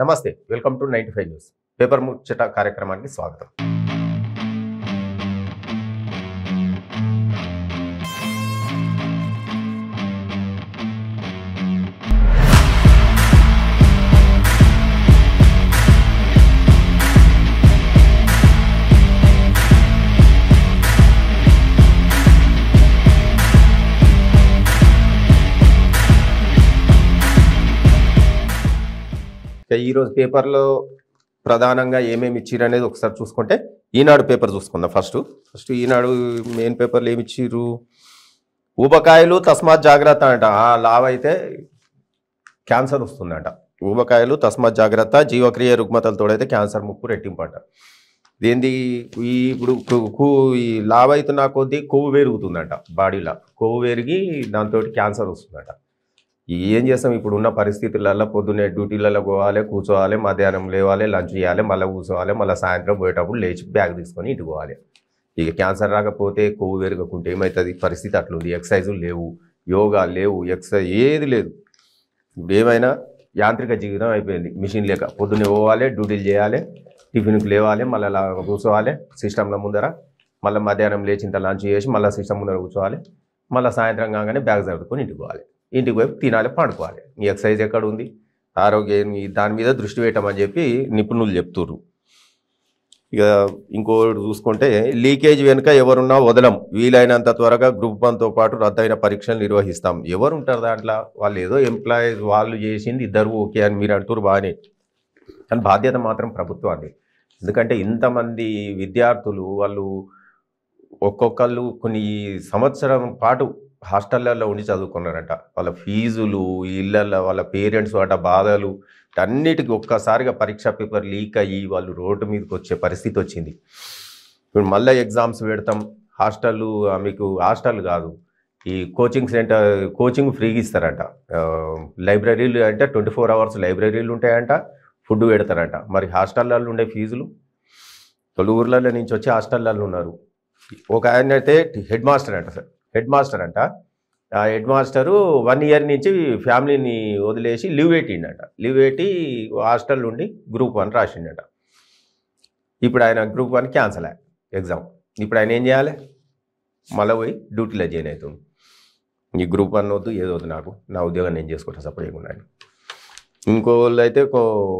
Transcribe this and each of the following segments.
నమస్తే, welcome to 95 news. Paper ముచ్చట కార్యక్రమానికి స్వాగతం. ఈరోజు పేపర్లో ప్రధానంగా ఏమేమి ఇచ్చిర్రు అనేది ఒకసారి చూసుకుంటే ఈనాడు పేపర్ చూసుకుందాం. ఫస్ట్ ఈనాడు మెయిన్ పేపర్లు ఏమి ఇచ్చిర్రు? ఊబకాయలు తస్మాత్ జాగ్రత్త అంట. ఆ లావ్ అయితే క్యాన్సర్ వస్తుందంట. ఊబకాయలు తస్మాత్ జాగ్రత్త, జీవక్రియ రుగ్మతలతో అయితే క్యాన్సర్ ముప్పు రెట్టింపంట. దేంది ఇప్పుడు ఈ లావ్ అవుతున్న కొద్దీ కొవ్వు పెరుగుతుందంట. బాడీలో కొవ్వు పెరిగి దాంతో క్యాన్సర్ వస్తుందంట. ఏం చేస్తాం ఇప్పుడు ఉన్న పరిస్థితులలో? పొద్దున్నే డ్యూటీలలో పోవాలి, కూర్చోవాలి, మధ్యాహ్నం లేవాలి, లంచ్ చేయాలి, మళ్ళీ కూర్చోవాలి, మళ్ళీ సాయంత్రం పోయేటప్పుడు లేచి బ్యాగ్ తీసుకొని ఇంటికి పోవాలి. ఇక క్యాన్సర్ రాకపోతే కొవ్వు పెరగకుంటే ఏమవుతుంది? పరిస్థితి అట్లుంది. ఎక్సర్సైజులు లేవు, యోగా లేవు, ఎక్సర్సైజ్ ఏది లేదు. ఇప్పుడు ఏమైనా యాంత్రిక జీవితం అయిపోయింది. మిషన్ లేక పొద్దున్నే పోవాలి, డ్యూటీలు చేయాలి, టిఫిన్కి లేవాలి, మళ్ళీ అలా కూర్చోవాలి సిస్టంలో ముందర, మళ్ళీ మధ్యాహ్నం లేచింత లంచ్ చేసి మళ్ళీ సిస్టమ్ ముందర కూర్చోవాలి, మళ్ళీ సాయంత్రం కాగానే బ్యాగ్ సర్దుకొని ఇంటికి పోవాలి. ఇంటికి పోయి తినాలి, పండుకోవాలి. ఈ ఎక్సర్సైజ్ ఎక్కడ ఉంది? ఆరోగ్యం దాని మీద దృష్టి పెట్టమని చెప్పి నిపుణులు చెప్తుర్రు. ఇక ఇంకోటి చూసుకుంటే లీకేజ్ వెనుక ఎవరున్నా వదలం, వీలైనంత త్వరగా గ్రూప్ 1తో పాటు రద్దయిన పరీక్షలు నిర్వహిస్తాం. ఎవరు ఉంటారు దాంట్లో? వాళ్ళు ఏదో ఎంప్లాయీస్, వాళ్ళు చేసింది ఇద్దరు ఓకే అని మీరు అంటారు, బాగానే, కానీ బాధ్యత మాత్రం ప్రభుత్వాన్ని. ఎందుకంటే ఇంతమంది విద్యార్థులు వాళ్ళు ఒక్కొక్కళ్ళు కొన్ని సంవత్సరం పాటు హాస్టళ్లలో ఉండి చదువుకున్నారంట. వాళ్ళ ఫీజులు, ఇళ్ళల్లో వాళ్ళ పేరెంట్స్ వాట బాధలు అన్నిటికీ ఒక్కసారిగా పరీక్ష పేపర్ లీక్ అయ్యి వాళ్ళు రోడ్డు మీదకి వచ్చే పరిస్థితి వచ్చింది. ఇప్పుడు మళ్ళీ ఎగ్జామ్స్ పెడతాం. హాస్టళ్ళు మీకు హాస్టల్ కాదు, ఈ కోచింగ్ సెంటర్ కోచింగ్ ఫ్రీగా ఇస్తారంట. లైబ్రరీలు అంటే 24 అవర్స్ లైబ్రరీలు ఉంటాయంట, ఫుడ్ పెడతారంట. మరి హాస్టళ్ళల్లో ఉండే ఫీజులు? ఊర్లలో నుంచి వచ్చి హాస్టళ్ళల్లో ఉన్నారు. ఒక ఆయన అయితే హెడ్ మాస్టర్ అంట. ఆ హెడ్ మాస్టరు 1 ఇయర్ నుంచి ఫ్యామిలీని వదిలేసి లీవ్ పెట్టిండట. లీవ్ పెట్టి హాస్టల్ నుండి గ్రూప్ 1 రాసిండట. ఇప్పుడు ఆయన గ్రూప్ 1 క్యాన్సల్ అయ్యా ఎగ్జామ్. ఇప్పుడు ఆయన ఏం చేయాలి? మళ్ళీ పోయి డ్యూటీలో జాయిన్ అవుతుంది. ఈ గ్రూప్ 1 వద్దు, ఏదొద్దు, నా ఉద్యోగం నేను చేసుకుంటాను సపరేట్గా ఉన్నాను. ఇంకో వాళ్ళు అయితే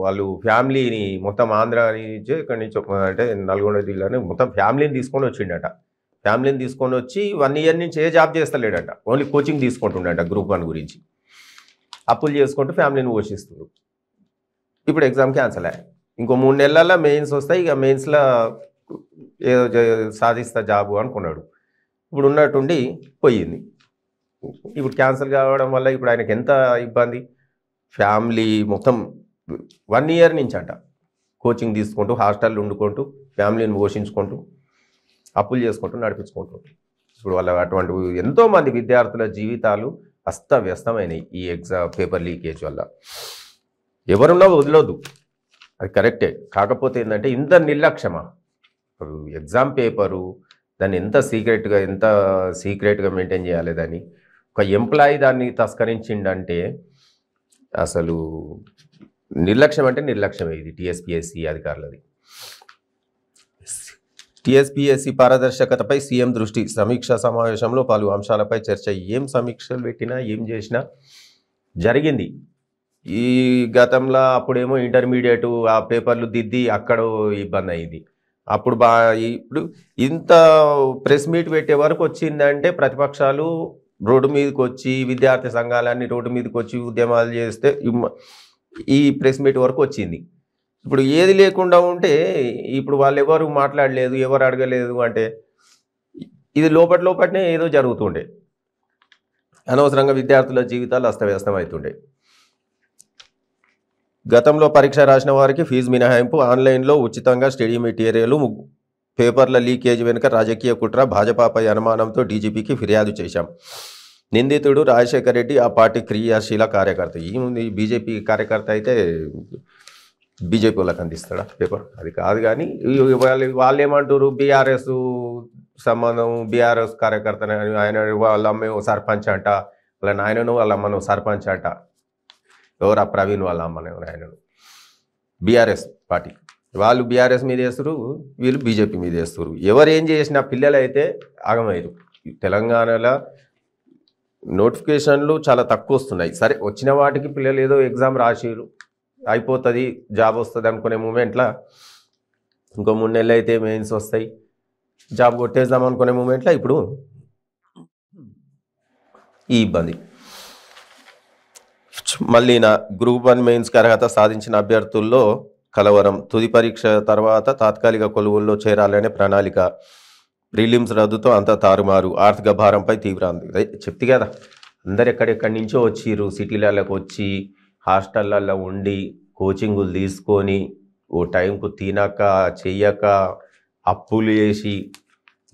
వాళ్ళు ఫ్యామిలీని మొత్తం ఆంధ్ర నుంచి ఇక్కడి నుంచి అంటే నల్గొండ జిల్లాని మొత్తం ఫ్యామిలీని తీసుకొని వచ్చిండట. ఫ్యామిలీని తీసుకొని వచ్చి 1 ఇయర్ నుంచి ఏ జాబ్ చేస్తలేడట, ఓన్లీ కోచింగ్ తీసుకుంటుండట గ్రూప్ 1 గురించి. అప్పులు చేసుకుంటూ ఫ్యామిలీని పోషిస్తున్నారు. ఇప్పుడు ఎగ్జామ్ క్యాన్సల్ అయ్యాయి. ఇంకో 3 నెలల్లో మెయిన్స్ వస్తాయి. ఇక మెయిన్స్లో ఏదో సాధిస్తా జాబు అనుకున్నాడు. ఇప్పుడు ఉన్నట్టుండి పోయింది. ఇప్పుడు క్యాన్సల్ కావడం వల్ల ఇప్పుడు ఆయనకి ఎంత ఇబ్బంది. ఫ్యామిలీ మొత్తం 1 ఇయర్ నుంచి అంట కోచింగ్ తీసుకుంటూ, హాస్టల్లో వండుకుంటూ, ఫ్యామిలీని పోషించుకుంటూ, అప్పులు చేసుకుంటూ నడిపించుకుంటుంది. ఇప్పుడు వాళ్ళ అటువంటి ఎంతోమంది విద్యార్థుల జీవితాలు అస్తవ్యస్తమైనవి ఈ ఎగ్జామ్ పేపర్ లీకేజ్ వల్ల. ఎవరున్నా వదిలొద్దు, అది కరెక్టే. కాకపోతే ఏంటంటే ఇంత నిర్లక్ష్యమా? ఎగ్జామ్ పేపరు దాన్ని ఎంత సీక్రెట్గా మెయింటైన్ చేయాలి. దాన్ని ఒక ఎంప్లాయీ దాన్ని తస్కరించిండంటే అసలు నిర్లక్ష్యం అంటే నిర్లక్ష్యమే. ఇది టీఎస్పీఎస్సీ అధికారులది. టీఎస్పీఎస్సీ పారదర్శకతపై సీఎం దృష్టి, సమీక్షా సమావేశంలో పలు అంశాలపై చర్చ. ఏం సమీక్షలు పెట్టినా ఏం చేసినా జరిగింది. ఈ గతంలో అప్పుడేమో ఇంటర్మీడియట్ ఆ పేపర్లు దిద్ది అక్కడ ఇబ్బంది అయింది. అప్పుడు ఇప్పుడు ఇంత ప్రెస్ మీట్ పెట్టే వరకు వచ్చిందంటే ప్రతిపక్షాలు రోడ్డు మీదకి వచ్చి, విద్యార్థి సంఘాలన్నీ రోడ్డు మీదకి వచ్చి ఉద్యమాలు చేస్తే ఈ ప్రెస్ మీట్ వరకు వచ్చింది. ఇప్పుడు ఏది లేకుండా ఉంటే ఇప్పుడు వాళ్ళు ఎవరు మాట్లాడలేదు, ఎవరు అడగలేదు అంటే ఇది లోపలనే ఏదో జరుగుతుండే. అనవసరంగా విద్యార్థుల జీవితాలు అస్తవ్యస్తం అవుతుండే. గతంలో పరీక్ష రాసిన వారికి ఫీజు మినహాయింపు, ఆన్లైన్లో ఉచితంగా స్టడీ మెటీరియల్, పేపర్ల లీకేజ్ వెనుక రాజకీయ కుట్ర, భాజపాపై అనుమానంతో డీజీపీకి ఫిర్యాదు చేశాం. నిందితుడు రాజశేఖర్ రెడ్డి ఆ పార్టీ క్రియాశీల కార్యకర్త. ఏముంది, బీజేపీ కార్యకర్త అయితే బీజేపీ వాళ్ళకి అందిస్తాడా పేపర్? అది కాదు. కానీ వాళ్ళు ఏమంటారు, బీఆర్ఎస్ సంబంధం, బీఆర్ఎస్ కార్యకర్త, ఆయన వాళ్ళ అమ్మ సర్పంచ్ అంట, వాళ్ళ నాయనను వాళ్ళ అమ్మను సర్పంచ్ అంట. ఎవరు? ఆ ప్రవీణ్ వాళ్ళ అమ్మను, ఆయనను. BRS party. వాళ్ళు బీఆర్ఎస్ మీద వేస్తారు, వీళ్ళు బీజేపీ మీద వేస్తారు. ఎవరు ఏం చేసినా పిల్లలు అయితే ఆగమయ్యారు. తెలంగాణలో నోటిఫికేషన్లు చాలా తక్కువ వస్తున్నాయి. సరే వచ్చిన వాటికి పిల్లలు ఏదో ఎగ్జామ్ రాసిరు, అయిపోతుంది జాబ్ వస్తుంది అనుకునే మూమెంట్లో ఇంకో 3 నెలలు అయితే మెయిన్స్ వస్తాయి, జాబ్ కొట్టేద్దాం అనుకునే మూమెంట్లో ఇప్పుడు ఈ ఇబ్బంది. మళ్ళీ నా గ్రూప్ 1 మెయిన్స్కి అర్హత సాధించిన అభ్యర్థుల్లో కలవరం. తుది పరీక్ష తర్వాత తాత్కాలిక కొలువుల్లో చేరాలనే ప్రణాళిక. ప్రిలిమ్స్ రద్దుతో అంతా తారుమారు. ఆర్థిక భారంపై తీవ్ర చెప్తే కదా, అందరు ఎక్కడెక్కడి నుంచో వచ్చిర్రు, సిటీలలోకి వచ్చి హాస్టళ్ళల్లో ఉండి కోచింగులు తీసుకొని ఓ టైంకు తినక చెయ్యక అప్పులు చేసి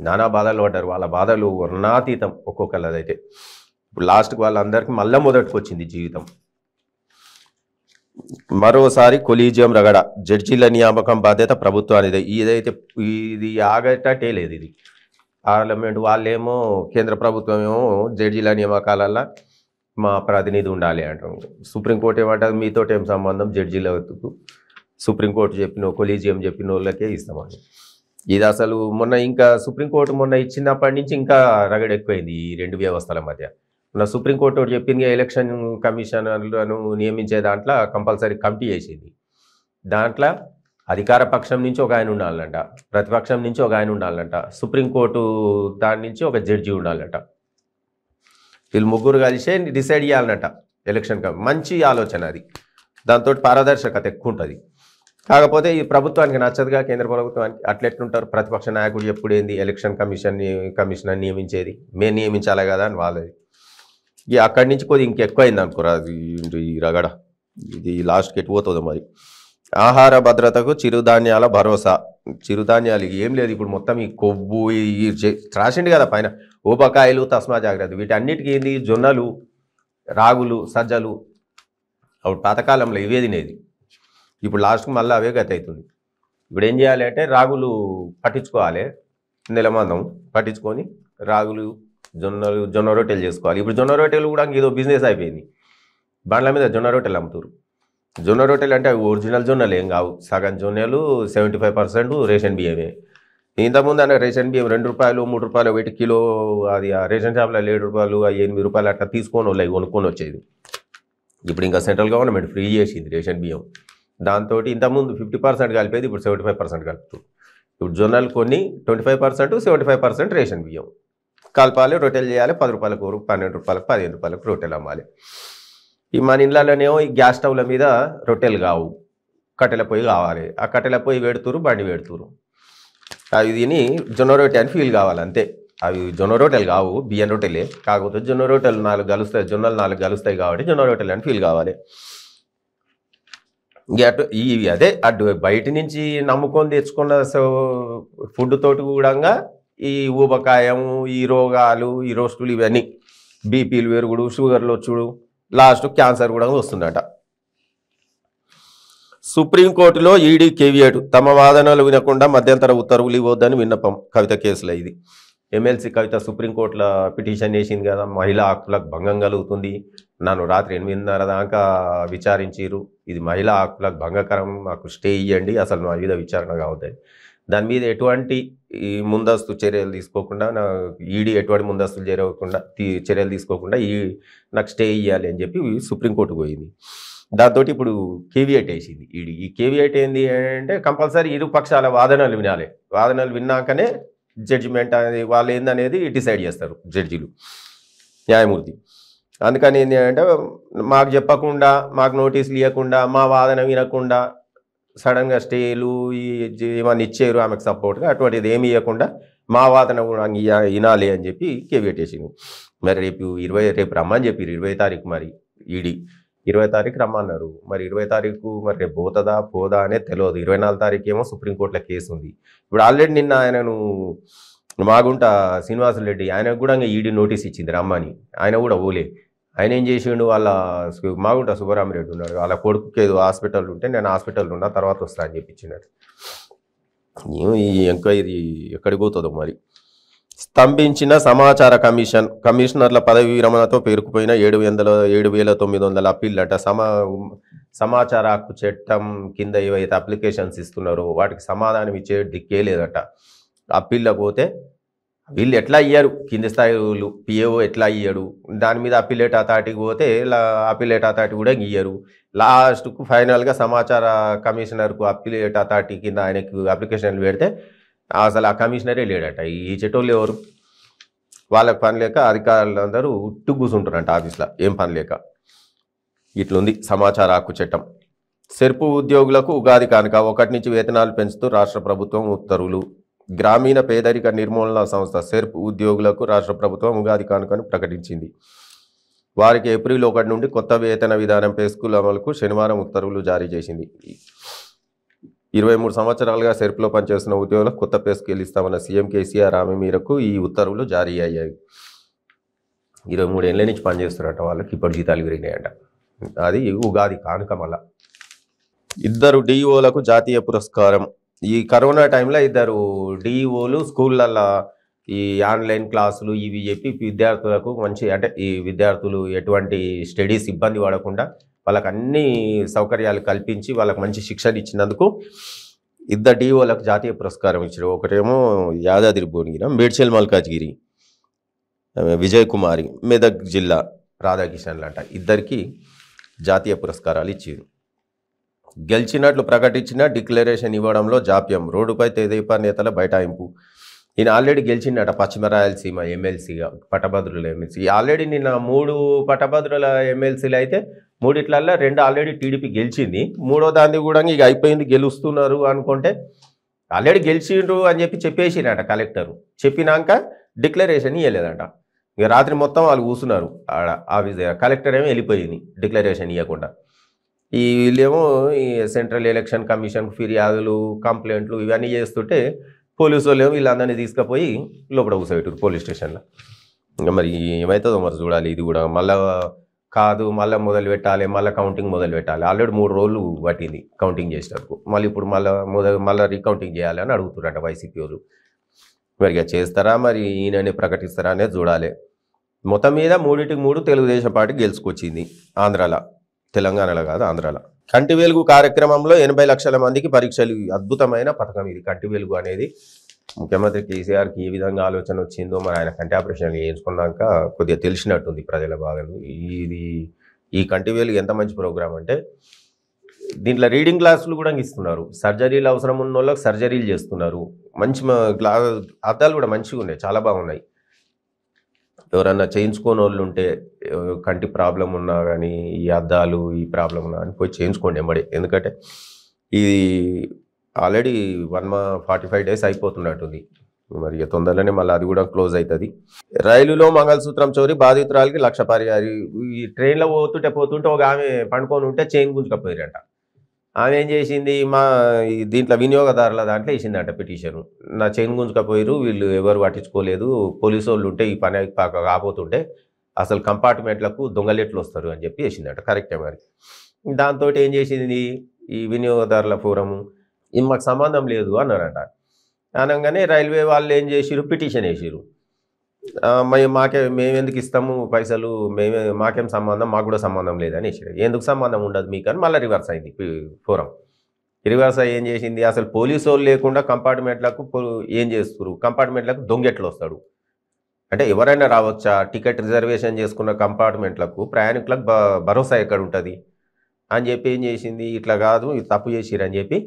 నానా బాధలు పడ్డారు. వాళ్ళ బాధలు వర్ణాతీతం ఒక్కొక్కళ్ళదైతే. ఇప్పుడు లాస్ట్కి వాళ్ళందరికీ మళ్ళీ మొదటికి వచ్చింది జీవితం. మరోసారి కొలీజియం రగడ. జడ్జీల నియామకం బాధ్యత ప్రభుత్వానిదే. ఇది ఆగటటే లేదు. ఇది పార్లమెంట్ వాళ్ళేమో, కేంద్ర ప్రభుత్వం ఏమో జడ్జీల నియామకాలల్లో మా ప్రతినిధి ఉండాలి అంటాం. సుప్రీంకోర్టు ఏమంటారు, మీతో ఏం సంబంధం జడ్జీలకు, సుప్రీంకోర్టు చెప్పిన కొలీజియం చెప్పిన వాళ్ళకే ఇస్తామని. ఇది అసలు ఇంకా సుప్రీంకోర్టు ఇచ్చినప్పటి నుంచి ఇంకా రగడ ఎక్కువైంది ఈ 2 వ్యవస్థల మధ్య. సుప్రీంకోర్టు చెప్పింది ఎలక్షన్ కమిషనర్లను నియమించే దాంట్లో కంపల్సరీ కమిటీ చేసింది. దాంట్లో అధికార పక్షం నుంచి ఒక ఆయన ఉండాలంట, ప్రతిపక్షం నుంచి ఒక ఆయన ఉండాలంట, సుప్రీంకోర్టు దాని నుంచి ఒక జడ్జి ఉండాలంట. వీళ్ళు ముగ్గురు కలిసే డిసైడ్ చేయాలన్నట ఎలక్షన్. మంచి ఆలోచన అది. దాంతో పారదర్శకత ఎక్కువ ఉంటుంది. కాకపోతే ఈ ప్రభుత్వానికి నచ్చదుగా, కేంద్ర ప్రభుత్వానికి. అట్లెట్లుంటారు, ప్రతిపక్ష నాయకుడు ఎప్పుడు ఏంది ఎలక్షన్ కమిషనర్ నియమించేది, మేము నియమించాలి కదా అని వాళ్ళది. అక్కడి నుంచి కొద్ది ఇంకెక్కువైంది అనుకోరా ఈ రగడ. ఇది లాస్ట్కి ఎట్టుపోతుంది మరి. ఆహార భద్రతకు చిరుధాన్యాల భరోసా. చిరుధాన్యాలు ఏం లేదు ఇప్పుడు, మొత్తం ఈ కొవ్వు రాసిండు కదా పైన, ఊబకాయలు తస్మా జాగ్రత్త. వీటన్నిటికీ ఏంది, జొన్నలు, రాగులు, సజ్జలు. అప్పుడు పాతకాలంలో ఇవే తినేది. ఇప్పుడు లాస్ట్కి మళ్ళీ అవే గతి అవుతుంది. ఇప్పుడు ఏం చేయాలి అంటే రాగులు పట్టించుకోవాలి, నెలమందం పట్టించుకొని రాగులు జొన్న రొట్టెలు చేసుకోవాలి. ఇప్పుడు జొన్న రొట్టెలు కూడా ఏదో బిజినెస్ అయిపోయింది. బండ్ల మీద జొన్న రొట్టెలు అమ్ముతారు. జొన్న రొట్టెలు అంటే అవి ఒరిజినల్ జొన్నలు ఏం కావు. సగం జొన్నలు 75% రేషన్ బియ్యమే. ఇంతకుముందు అన్న రేషన్ బియ్యం 2 రూపాయలు 3 రూపాయలు వెయిట్ కిలో. అది ఆ రేషన్ షాప్లో 7 రూపాయలు 8 రూపాయలు అట్లా తీసుకొని వాళ్ళు కొనుక్కొని వచ్చేది. ఇప్పుడు ఇంకా సెంట్రల్ గవర్నమెంట్ ఫ్రీ చేసింది రేషన్ బియ్యం. దాంతో ఇంతకుముందు 50% కలిపేది, ఇప్పుడు 75% కలుపుతుంది. ఇప్పుడు జొన్నలు కొన్ని 25%, 75% రేషన్ బియ్యం కలపాలి, రొట్టెలు చేయాలి. 10 రూపాయలకు 12 రూపాయలకు 15 రూపాయలకు రొట్టెలు అమ్మాలి. ఈ మన ఇళ్ళలోనేమో ఈ గ్యాస్ స్టవ్ల మీద రొట్టెలు కావు, కట్టెల పొయ్యి కావాలి. ఆ కట్టెల పొయ్యి పెడుతురు, బండి పెడుతురు. అవి తిని జొన్న రొట్టె అని ఫీల్ కావాలి అంతే. అవి జొన్న రొట్టెలు కావు, బియ్యం రొట్టెలే. కాకపోతే జొన్న రొట్టెలు 4 కలుస్తాయి, జొన్నలు 4 కలుస్తాయి కాబట్టి జొన్న రొట్టెలు అని ఫీల్ కావాలి. అటు అదే అటు బయట నుంచి నమ్ముకొని తెచ్చుకున్న ఫుడ్ తోటి కూడా ఈ ఊబకాయం, ఈ రోగాలు, ఈ రోస్టులు, ఇవన్నీ బీపీలు పెరుగుడు, షుగర్లు వచ్చుడు, లాస్ట్ క్యాన్సర్ కూడా వస్తుందట. సుప్రీంకోర్టులో ఈడీ కేవియట్. తమ వాదనలు వినకుండా మధ్యంతర ఉత్తర్వులు ఇవ్వద్దని విన్నపం. కవిత కేసులో ఇది ఎమ్మెల్సీ కవిత సుప్రీంకోర్టులో పిటిషన్ చేసింది కదా, మహిళా హక్కులకు భంగం కలుగుతుంది, నన్ను రాత్రి 8:30 దాకా విచారించారు, ఇది మహిళా హక్కులకు భంగకరం, మాకు స్టే ఇవ్వండి, అసలు మా మీద విచారణ కావద్దని. దాని మీద ఎటువంటి ముందస్తు చర్యలు తీసుకోకుండా, ఈడీ ఎటువంటి ముందస్తులు చర్యలు తీసుకోకుండా నాకు స్టే ఇవ్వాలి అని చెప్పి సుప్రీంకోర్టుకు పోయింది. దాంతో ఇప్పుడు కేవియట్ వేసింది ఈడీ. ఈ కేవియట్ ఏంది అంటే కంపల్సరీ ఇరు పక్షాల వాదనలు వినాలి. వాదనలు విన్నాకనే జడ్జిమెంట్ అనేది వాళ్ళు ఏందనేది డిసైడ్ చేస్తారు జడ్జిలు, న్యాయమూర్తి. అందుకని ఏంటి అంటే మాకు చెప్పకుండా, మాకు నోటీసులు ఇవ్వకుండా, మా వాదన వినకుండా సడన్గా స్టేలు ఏమన్నా ఇచ్చారు ఆమెకు సపోర్ట్గా, అటువంటిది ఏమి ఇవ్వకుండా మా వాదన కూడా వినాలి అని చెప్పి కేవియట్ వేసింది. మరి రేపు రమ్మని చెప్పారు 20 తారీఖు. మరి ఈడీ 20 తారీఖు రమ్మన్నారు. మరి 20 తారీఖు మరి రేపు పోదా అనేది తెలియదు. 24 తారీఖు ఏమో సుప్రీంకోర్టులో కేసు ఉంది. ఇప్పుడు ఆల్రెడీ నిన్న ఆయనను మాగుంట శ్రీనివాసరెడ్డి ఆయనకు కూడా ఈడీ నోటీస్ ఇచ్చింది రమ్మని. ఆయన కూడా ఓలే. ఆయన ఏం చేసిండు, వాళ్ళ మాగుంట సుబ్బరామరెడ్డి ఉన్నాడు, వాళ్ళ కొడుకుకి ఏదో హాస్పిటల్ ఉంటే నేను హాస్పిటల్లో ఉన్నా తర్వాత వస్తా అని చెప్పించినాడు. ఈ ఎంక్వైరీ ఎక్కడికి పోతుందో మరి. స్తంభించిన సమాచార కమిషనర్ల పదవి విరమణతో పేరుకుపోయిన 7,900 అప్పీళ్ళట. సమాచార హక్కు చట్టం కింద ఏవైతే అప్లికేషన్స్ ఇస్తున్నారో వాటికి సమాధానం ఇచ్చే దిక్కే లేదట. అప్పీళ్ళ పోతే వీళ్ళు ఎట్లా అయ్యారు, కింది స్థాయి పిఏఓ ఎట్లా అయ్యాడు, దాని మీద అప్పీలేట్ అథారిటీకి పోతే అప్పీలేట్ అథారిటీ కూడా ఇయ్యరు. లాస్ట్కు ఫైనల్గా సమాచార కమిషనర్కు అప్పీలేట్ అథారిటీ కింద ఆయనకు అప్లికేషన్లు పెడితే అసలు ఆ కమిషనరే లేడట. ఈ చెట్టోళ్ళు ఎవరు, వాళ్ళకి పని లేక అధికారులందరూ ఉట్టు కూర్చుంటారంట ఆఫీస్లో, ఏం పని లేక. ఇట్లుంది సమాచార హక్కు చట్టం. సెర్పు ఉద్యోగులకు ఉగాది కానుక 1 నుంచి వేతనాలు పెంచుతూ రాష్ట్ర ప్రభుత్వం ఉత్తర్వులు. గ్రామీణ పేదరిక నిర్మూలన సంస్థ సెర్ప్ ఉద్యోగులకు రాష్ట్ర ప్రభుత్వం ఉగాది కానుకను ప్రకటించింది. వారికి ఏప్రిల్ 1 నుండి కొత్త వేతన విధానం పే స్కూల్ అమలుకు శనివారం ఉత్తర్వులు జారీ చేసింది. 23 సంవత్సరాలుగా సెర్ప్లో పనిచేస్తున్న ఉద్యోగులకు కొత్త పే స్కేల్ ఇస్తామన్న సీఎం కేసీఆర్ హామీ మేరకు ఈ ఉత్తర్వులు జారీ అయ్యాయి. 23 ఏళ్ళ నుంచి పనిచేస్తున్నారట వాళ్ళకి, ఇప్పుడు జీతాలు పెరిగినాయట. అది ఉగాది కానుక. మళ్ళా 2 డిఈఓలకు జాతీయ పురస్కారం. ఈ కరోనా టైంలో 2 డిఈఓలు స్కూళ్ళల్లో ఈ ఆన్లైన్ క్లాసులు ఇవి చెప్పి విద్యార్థులకు మంచి, అంటే ఈ విద్యార్థులు ఎటువంటి స్టడీస్ ఇబ్బంది పడకుండా వాళ్ళకి అన్ని సౌకర్యాలు కల్పించి వాళ్ళకి మంచి శిక్షణ ఇచ్చినందుకు 2 డిఓలకు జాతీయ పురస్కారం ఇచ్చారు. ఒకటేమో యాదాద్రి భువనగిరి, మేడ్చల్ మల్కాజ్గిరి విజయ్ కుమారి, మెదక్ జిల్లా రాధాకిషన్లు అంట. 2కి జాతీయ పురస్కారాలు ఇచ్చారు. గెలిచినట్లు ప్రకటించిన డిక్లరేషన్ ఇవ్వడంలో జాప్యం. రోడ్డుపై తెదేపా నేతల బైఠాయింపు. ఈయన ఆల్రెడీ గెలిచిండట పశ్చిమ రాయలసీమ ఎమ్మెల్సీగా, పట్టభద్రుల ఎమ్మెల్సీ. ఆల్రెడీ నిన్న 3 పట్టభద్రుల ఎమ్మెల్సీలు అయితే 3 2 ఆల్రెడీ టీడీపీ గెలిచింది. 3వ దాన్ని కూడా ఇక అయిపోయింది, గెలుస్తున్నారు అనుకుంటే ఆల్రెడీ గెలిచిండ్రు అని చెప్పేసినట కలెక్టరు. చెప్పినాక డిక్లరేషన్ ఇవ్వలేదట. ఇక రాత్రి మొత్తం వాళ్ళు కూర్చున్నారు ఆడ ఆఫీస్ దగ్గర. కలెక్టర్ ఏమో వెళ్ళిపోయింది డిక్లరేషన్ ఇవ్వకుండా. వీళ్ళేమో ఈ సెంట్రల్ ఎలక్షన్ కమిషన్ ఫిర్యాదులు, కంప్లైంట్లు ఇవన్నీ చేస్తుంటే పోలీసు వాళ్ళు ఏమో వీళ్ళందరినీ తీసుకుపోయి లోపల కూర్చోబెట్టారు పోలీస్ స్టేషన్లో. ఇంకా మరి ఏమవుతుందో మరి చూడాలి. ఇది కూడా మళ్ళీ కాదు, మళ్ళీ మొదలు పెట్టాలి, మళ్ళీ కౌంటింగ్ మొదలు పెట్టాలి. ఆల్రెడీ 3 రోజులు పట్టింది కౌంటింగ్ చేసేటప్పుడు. మళ్ళీ ఇప్పుడు మళ్ళీ రీకౌంటింగ్ చేయాలి అని అడుగుతున్నారట వైసీపీ వాళ్ళు. మరి ఇక చేస్తారా, మరి ఈయనని ప్రకటిస్తారా అనేది చూడాలి. మొత్తం మీద 3కి 3 తెలుగుదేశం పార్టీ గెలుచుకొచ్చింది ఆంధ్రాలో, తెలంగాణలో కాదు ఆంధ్రాలో. కంటి వెలుగు కార్యక్రమంలో 80 లక్షల మందికి పరీక్షలు. అద్భుతమైన పథకం ఇది కంటి వెలుగు అనేది. ముఖ్యమంత్రి కేసీఆర్కి ఏ విధంగా ఆలోచన వచ్చిందో, మరి ఆయన కంటి ఆపరేషన్ చేయించుకున్నాక కొద్దిగా తెలిసినట్టుంది ప్రజల బాధలు. ఈ కంటి వెలుగు ఎంత మంచి ప్రోగ్రాం అంటే దీంట్లో రీడింగ్ క్లాసులు కూడా ఇస్తున్నారు. సర్జరీలు అవసరం ఉన్న వాళ్ళకి సర్జరీలు చేస్తున్నారు. మంచి అద్దాలు కూడా మంచిగా ఉన్నాయి, చాలా బాగున్నాయి. ఎవరన్నా చేయించుకోని వాళ్ళు ఉంటే, కంటి ప్రాబ్లం ఉన్నా కానీ ఈ అద్దాలు ఈ ప్రాబ్లం ఉన్నా అని పోయి చేయించుకోండి ఎమ్మడే. ఎందుకంటే ఇది ఆల్రెడీ 45 days అయిపోతున్నట్టుంది. మరి ఇక తొందరలోనే మళ్ళీ అది కూడా క్లోజ్ అవుతుంది. రైలులో మంగళసూత్రం చోరీ, బాధితురాలకి 1,00,000 పరిహారం. ఈ ట్రైన్లో పోతుంటే ఒక ఆమె పండుకొని ఉంటే చైన్ గుంజుకపోయారంట. ఆమె ఏం చేసింది, దీంట్లో వినియోగదారుల దాంట్లో వేసిందంట పిటిషన్. నా చైన్ గుంజుకపోయారు, వీళ్ళు ఎవరు పట్టించుకోలేదు, పోలీసు వాళ్ళు ఉంటే ఈ పని కాకపోతుంటే అసలు కంపార్ట్మెంట్లకు దొంగలెట్లు వస్తారు అని చెప్పి వేసిందట. కరెక్టే. మరి దాంతో ఏం చేసింది ఈ వినియోగదారుల ఫోరము, ఇది మాకు సంబంధం లేదు అన్నారట. అనగానే రైల్వే వాళ్ళు ఏం చేసిరు, పిటిషన్ వేసిరు. మేము ఎందుకు ఇస్తాము పైసలు, మాకేం సంబంధం, మాకు కూడా సంబంధం లేదని వేసారు. ఎందుకు సంబంధం ఉండదు మీకు అని మళ్ళీ రివర్స్ అయింది ఫోరం. రివర్స్ అయ్యి ఏం చేసింది, అసలు పోలీసు వాళ్ళు లేకుండా కంపార్ట్మెంట్లకు ఏం చేస్తారు, కంపార్ట్మెంట్లకు దొంగెట్లు వస్తాడు అంటే ఎవరైనా రావచ్చా, టికెట్ రిజర్వేషన్ చేసుకున్న కంపార్ట్మెంట్లకు ప్రయాణికులకు భరోసా ఎక్కడ ఉంటుంది అని చెప్పి ఏం చేసింది, ఇట్లా కాదు ఇది తప్పు చేసిరు అని చెప్పి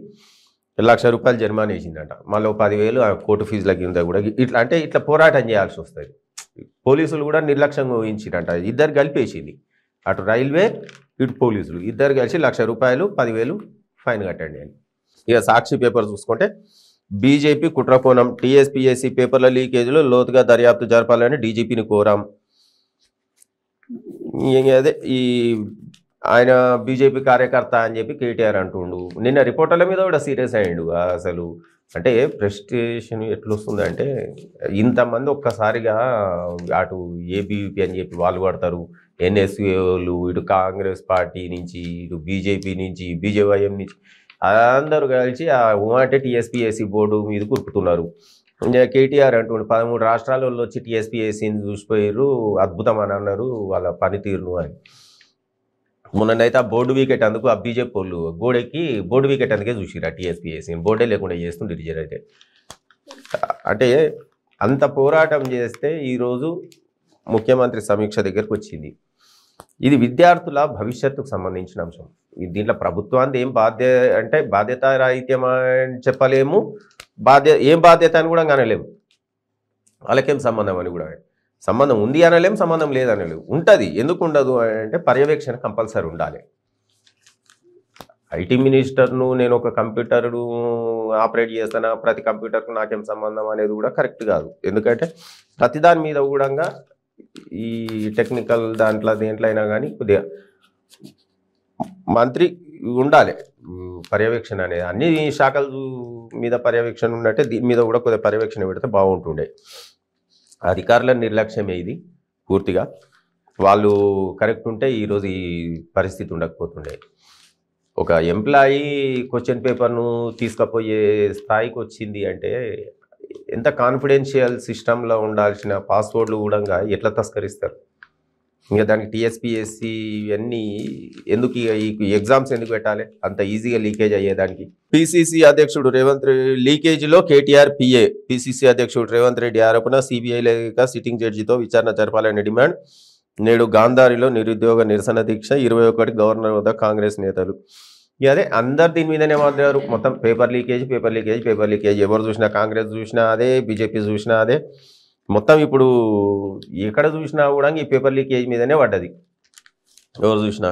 1,00,000 రూపాయలు జరిమానా వేసిందట. మళ్ళీ 10,000 కోర్టు ఫీజుల కింద కూడా ఇట్లా పోరాటం చేయాల్సి వస్తుంది. పోలీసులు కూడా నిర్లక్ష్యంగా ఊహించిరంట. ఇద్దరు కలిపేసింది, అటు రైల్వే ఇటు పోలీసులు ఇద్దరు కలిసి 1,00,000 రూపాయలు 10,000 ఫైన్ కట్టండి అని. ఇక సాక్షి పేపర్ చూసుకుంటే బీజేపీ కుట్రకోణం, టీఎస్పీఎస్సీ పేపర్ల లీకేజీలో లోతుగా దర్యాప్తు జరపాలని డీజీపీని కోరాం. అదే ఈ ఆయన బీజేపీ కార్యకర్త అని చెప్పి కేటీఆర్ అంటుండు. నిన్న రిపోర్టర్ల మీద కూడా సీరియస్ అయ్యిండు. అసలు అంటే ప్రెస్టేషన్ ఎట్లొస్తుందంటే ఇంతమంది ఒక్కసారిగా అటు ఏబీవీపీ అని చెప్పి వాళ్ళు పడతారు, ఎన్ఎస్యూలు, ఇటు కాంగ్రెస్ పార్టీ నుంచి, ఇటు బీజేపీ నుంచి, బీజేవైఎం నుంచి అందరూ కలిసి ఆ అంటే టీఎస్పీఎస్సీ బోర్డు మీద కురుకుతున్నారు. కేటీఆర్ అంటుండు 13 రాష్ట్రాలలో వచ్చి టీఎస్పీఎస్సీని చూసిపోయారు, అద్భుతం అని అన్నారు వాళ్ళ పనితీరును అని. మొన్నైతే ఆ బోర్డు వికెట్ అందుకు ఆ బీజేపీ వాళ్ళు గోడెక్కి బోర్డు వికెట్ అందుకే చూసిరు ఆ టీఎస్పీఎస్సీని, బోర్డే లేకుండా చేస్తుండే రిజర్ అయితే. అంటే అంత పోరాటం చేస్తే ఈరోజు ముఖ్యమంత్రి సమీక్ష దగ్గరకు వచ్చింది. ఇది విద్యార్థుల భవిష్యత్తుకు సంబంధించిన అంశం. దీంట్లో ప్రభుత్వాన్ని ఏం అంటే బాధ్యతారాహిత్యం అని చెప్పలేము, ఏం బాధ్యత అని కూడా అనలేము. వాళ్ళకేం సంబంధం అని కూడా సంబంధం ఉంది అనలేము, సంబంధం లేదనలేము. ఉంటుంది. ఎందుకు ఉండదు అంటే పర్యవేక్షణ కంపల్సరీ ఉండాలి. ఐటీ మినిస్టర్ను నేను ఒక కంప్యూటర్ను ఆపరేట్ చేస్తాను, ప్రతి కంప్యూటర్కు నాకేం సంబంధం అనేది కూడా కరెక్ట్ కాదు. ఎందుకంటే ప్రతి దాని మీద కూడా ఈ టెక్నికల్ దేంట్లో అయినా కానీ కొద్దిగా మంత్రి ఉండాలి పర్యవేక్షణ అనేది. అన్ని శాఖల మీద పర్యవేక్షణ ఉన్నట్టే దీని మీద కూడా కొద్దిగా పర్యవేక్షణ పెడితే బాగుంటుండే. అధికారుల నిర్లక్ష్యమే ఇది పూర్తిగా. వాళ్ళు కరెక్ట్ ఉంటే ఈరోజు ఈ పరిస్థితి ఉండకపోతుండే. ఒక ఎంప్లాయీ క్వశ్చన్ పేపర్ను తీసుకుపోయే స్థాయికి వచ్చింది అంటే ఎంత కాన్ఫిడెన్షియల్ సిస్టంలో ఉండాల్సిన పాస్వర్డ్లు కూడా ఎట్లా తస్కరిస్తారు. ఇంకా దానికి టీఎస్పీఎస్సీ ఇవన్నీ ఎందుకు, ఈ ఎగ్జామ్స్ ఎందుకు పెట్టాలి అంత ఈజీగా లీకేజ్ అయ్యేదానికి. పిసిసి అధ్యక్షుడు రేవంత్ రెడ్డి లీకేజీలో కేటీఆర్ పిఏ. పిసిసి అధ్యక్షుడు రేవంత్ రెడ్డి ఆరోపణ సిబిఐ లేక సిట్టింగ్ జడ్జితో విచారణ జరపాలనే డిమాండ్. నేడు గాంధారిలో నిరుద్యోగ నిరసన దీక్ష. 21 గవర్నర్ వద్ద కాంగ్రెస్ నేతలు. అదే అందరు దీని మీదనే మాట్లాడారు. మొత్తం పేపర్ లీకేజ్. ఎవరు చూసినా, కాంగ్రెస్ చూసినా అదే, బీజేపీ చూసినా అదే. మొత్తం ఇప్పుడు ఎక్కడ చూసినా కూడా ఈ పేపర్ లీకేజ్ మీదనే పడ్డది ఎవరు చూసినా.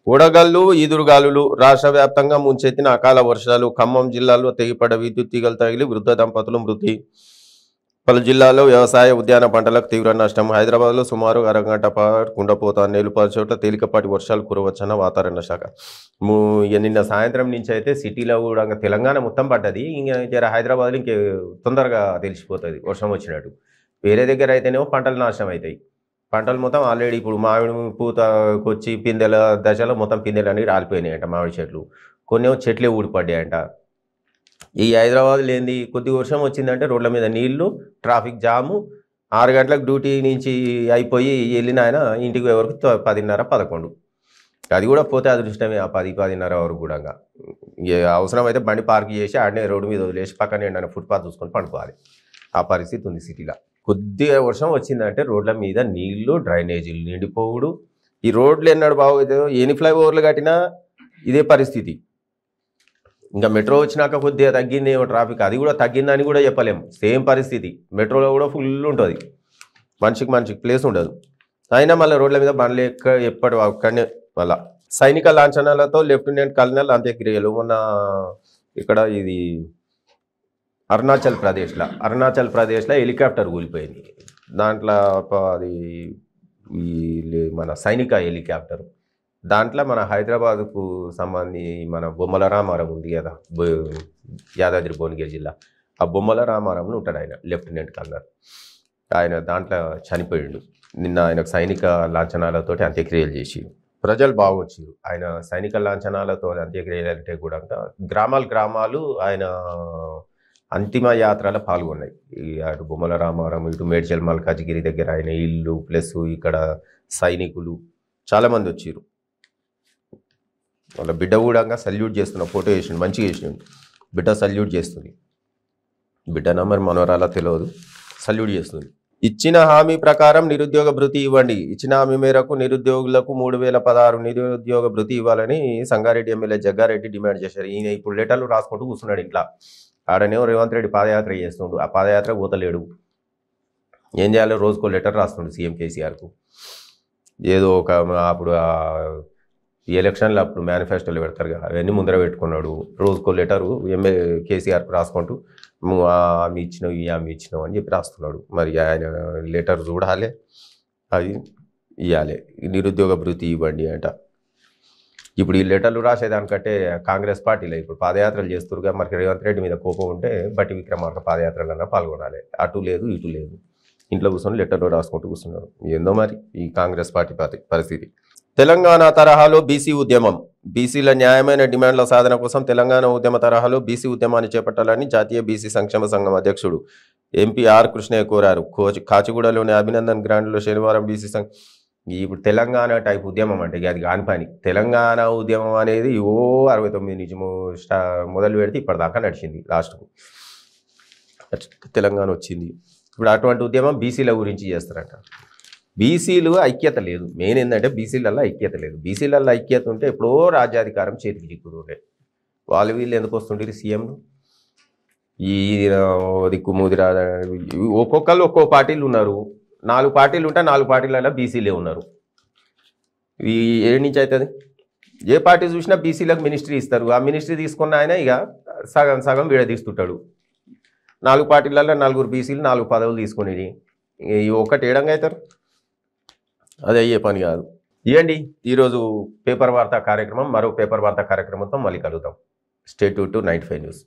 వడగళ్ళు ఈదురుగాలులు. రాష్ట్ర వ్యాప్తంగా ముంచెత్తిన అకాల వర్షాలు. ఖమ్మం జిల్లాలో తెగిపడ్డ విద్యుత్ తీగలు తగిలి వృద్ధ దంపతులు మృతి. పలు జిల్లాల్లో వ్యవసాయ ఉద్యాన పంటలకు తీవ్ర నష్టం. హైదరాబాద్లో సుమారు అరగంట పాటు కుండపోత. పలు చోట్ల తేలికపాటి వర్షాలు కురవచ్చన్న వాతావరణ శాఖ. నిన్న సాయంత్రం నుంచి అయితే సిటీలో కూడా తెలంగాణ మొత్తం పడ్డది. ఇంకా హైదరాబాద్లో ఇంకే తొందరగా తెలిసిపోతుంది వర్షం వచ్చినట్టు. వేరే దగ్గర అయితేనేమో పంటలు నాశనం అవుతాయి. పంటలు మొత్తం ఆల్రెడీ ఇప్పుడు మామిడి పూతకొచ్చి పిందెల దశలో మొత్తం పిందెలు అనేవి రాలిపోయినాయంట మామిడి చెట్లు. కొన్ని చెట్లే ఊడిపడ్డాయంట. ఈ హైదరాబాద్ లేని కొద్ది వర్షం వచ్చిందంటే రోడ్ల మీద నీళ్లు, ట్రాఫిక్ జాము. 6 గంటలకు డ్యూటీ నుంచి అయిపోయి వెళ్ళిన ఆయన ఇంటికి వరకు 10:30, 11. అది కూడా పోతే అదృష్టమే. ఆ 10, 10:30 వరకు కూడా అవసరం అయితే బండి పార్క్ చేసి ఆడనే రోడ్డు మీద వదిలేసి పక్కన ఎండన ఫుట్పాత్ చూసుకొని పండుకోవాలి. ఆ పరిస్థితి ఉంది సిటీలో. కొద్దిగా వర్షం వచ్చిందంటే రోడ్ల మీద నీళ్లు, డ్రైనేజీలు నిండిపోవుడు. ఈ రోడ్లు ఎన్నడు బాగోదు. ఎన్ని ఫ్లైఓవర్లు కట్టినా ఇదే పరిస్థితి. ఇంకా మెట్రో వచ్చినాక కొద్దిగా తగ్గింది ఏమో ట్రాఫిక్, అది కూడా తగ్గిందని కూడా చెప్పలేము. సేమ్ పరిస్థితి. మెట్రోలో కూడా ఫుల్ ఉంటుంది, మనిషికి ప్లేస్ ఉండదు. అయినా మళ్ళీ రోడ్ల మీద బండ్లు ఎప్పటి ఒక్కడనే. మళ్ళా సైనిక లాంఛనాలతో లెఫ్టినెంట్ కల్నల్ అంత్యక్రియలు. మొన్న ఇక్కడ ఇది అరుణాచల్ ప్రదేశ్లో హెలికాప్టర్ కూలిపోయింది. దాంట్లో అది మన సైనిక హెలికాప్టర్. దాంట్లో మన హైదరాబాద్కు సంబంధించి మన బొమ్మల రామారం ఉంది కదా, యాదాద్రి భువనగిరి జిల్లా. ఆ బొమ్మల రామారంలో ఉంటాడు ఆయన, లెఫ్టినెంట్ కల్నల్. ఆయన దాంట్లో చనిపోయాడు. నిన్న ఆయనకు సైనిక లాంఛనాలతో అంత్యక్రియలు చేసి ప్రజలు బాగొచ్చారు. ఆయన సైనిక లాంఛనాలతో అంత్యక్రియలు అంటే కూడా గ్రామాలు ఆయన అంతిమ యాత్రలో పాల్గొన్నాయి. అటు బొమ్మల రామారం, ఇటు మేడ్చల్ మల్కాజ్గిరి దగ్గర ఆయన ఇల్లు ప్లస్ ఇక్కడ సైనికులు చాలామంది వచ్చారు. వాళ్ళ బిడ్డ కూడా సల్యూట్ చేస్తున్న ఫోటో వేసిండు, మంచిగా వేసిండు. బిడ్డ సల్యూట్ చేస్తుంది. బిడ్డ నెంబర్ మనోరాలా తెలియదు, సల్యూట్ చేస్తుంది. ఇచ్చిన హామీ ప్రకారం నిరుద్యోగ భృతి ఇవ్వండి. ఇచ్చిన హామీ మేరకు నిరుద్యోగులకు 3016 నిరుద్యోగ భృతి ఇవ్వాలని సంగారెడ్డి ఎమ్మెల్యే జగ్గారెడ్డి డిమాండ్ చేశారు. ఈయన ఇప్పుడు లెటర్లు రాసుకుంటూ కూర్చున్నాడు ఇంట్లో. ఆడనేమో రేవంత్ రెడ్డి పాదయాత్ర చేస్తుండు. ఆ పాదయాత్ర పోతలేడు. ఏం చేయాలో రోజుకో లెటర్ రాస్తుండు సీఎం కేసీఆర్కు. ఏదో ఒక అప్పుడు ఎలక్షన్లు అప్పుడు మేనిఫెస్టోలు పెడతారు కదా, అవన్నీ ముందర పెట్టుకున్నాడు. రోజుకో లెటరు కేసీఆర్కు రాసుకుంటూ ఆమె ఇచ్చినావు అని చెప్పి రాస్తున్నాడు. మరి ఆయన లెటర్ చూడాలి, అది ఇవ్వాలి. నిరుద్యోగ భృతి ఇవ్వండి అంట. ఇప్పుడు ఈ లెటర్లు రాసేదానికంటే కాంగ్రెస్ పార్టీలో ఇప్పుడు పాదయాత్రలు చేస్తురుగా, మరి రేవంత్ రెడ్డి మీద కోపం ఉంటే బట్టి విక్రమార్క పాదయాత్రలన్నా పాల్గొనాలి. అటు లేదు ఇటు లేదు, ఇంట్లో కూర్చొని లెటర్లు రాసుకుంటూ కూర్చున్నాడు. ఏందో మరి ఈ కాంగ్రెస్ పార్టీ పరిస్థితి. తెలంగాణ తరహాలో బీసీ ఉద్యమం. బీసీల న్యాయమైన డిమాండ్ల సాధన కోసం తెలంగాణ ఉద్యమ తరహాలో బీసీ ఉద్యమాన్ని చేపట్టాలని జాతీయ బీసీ సంక్షేమ సంఘం అధ్యక్షుడు ఎంపీ ఆర్ కృష్ణయ్య కోరారు. కాచిగూడలోని అభినందన్ గ్రాండ్లో శనివారం బీసీ ఇప్పుడు తెలంగాణ టైప్ ఉద్యమం అంటే అది కాని పని. తెలంగాణ ఉద్యమం అనేది 69 నుంచి మొదలు పెడితే ఇప్పటిదాకా నడిచింది. లాస్ట్కు తెలంగాణ వచ్చింది. ఇప్పుడు అటువంటి ఉద్యమం బీసీల గురించి చేస్తారంట. బీసీలు ఐక్యత లేదు. మెయిన్ ఏంటంటే బీసీలల్లో ఐక్యత లేదు. బీసీలల్లో ఐక్యత ఉంటే ఎప్పుడో రాజ్యాధికారం చేతికి చిక్కుతుండే. వాళ్ళు వీళ్ళు ఎందుకు వస్తుంటారు సీఎంలు? ఈ దిక్కుమూది ఒక్కొక్కళ్ళు ఒక్కో పార్టీలు ఉన్నారు. 4 పార్టీలు ఉంటే 4 పార్టీలలో బీసీలే ఉన్నారు. ఈ ఏడు నుంచి అవుతుంది. ఏ పార్టీ చూసినా బీసీలకు మినిస్ట్రీ ఇస్తారు. ఆ మినిస్ట్రీ తీసుకున్న ఆయన ఇక సగం సగం విడదీస్తుంటాడు. 4 పార్టీలలో 4 బీసీలు 4 పదవులు తీసుకునేది. ఒక్కటి ఏడంగా అవుతారు. అది అయ్యే పని కాదు. ఇవ్వండి ఈరోజు పేపర్ వార్తా కార్యక్రమం. మరో పేపర్ వార్తా కార్యక్రమంతో మళ్ళీ కలుగుతాం. Stay tune to 95 news.